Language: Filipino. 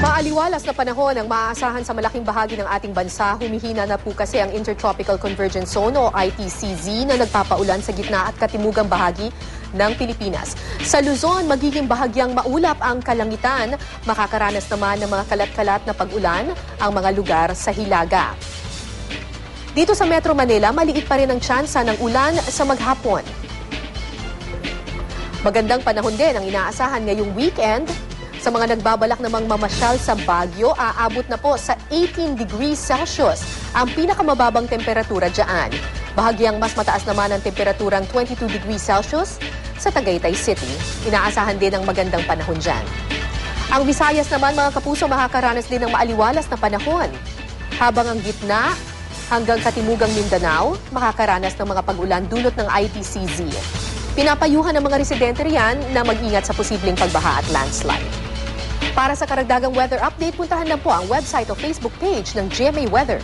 Maaliwalas na panahon ang maaasahan sa malaking bahagi ng ating bansa. Humihina na po kasi ang Intertropical Convergence Zone o ITCZ na nagpapaulan sa gitna at katimugang bahagi ng Pilipinas. Sa Luzon, magiging bahagyang maulap ang kalangitan. Makakaranas naman ng mga kalat-kalat na pag-ulan ang mga lugar sa Hilaga. Dito sa Metro Manila, maliit pa rin ang tsansa ng ulan sa maghapon. Magandang panahon din ang inaasahan ngayong weekend. Sa mga nagbabalak namang mamasyal sa Baguio, aabot na po sa 18 degrees Celsius ang pinakamababang temperatura dyan. Bahagyang mas mataas naman ang temperaturang 22 degrees Celsius sa Tagaytay City. Inaasahan din ang magandang panahon dyan. Ang Visayas naman, mga kapuso, makakaranas din ng maaliwalas na panahon. Habang ang gitna hanggang katimugang Mindanao, makakaranas ng mga pag-ulan dulot ng ITCZ. Pinapayuhan ng mga residente riyan na mag-ingat sa posibleng pagbaha at landslide. Para sa karagdagang weather update, puntahan lang po ang website o Facebook page ng GMA Weather.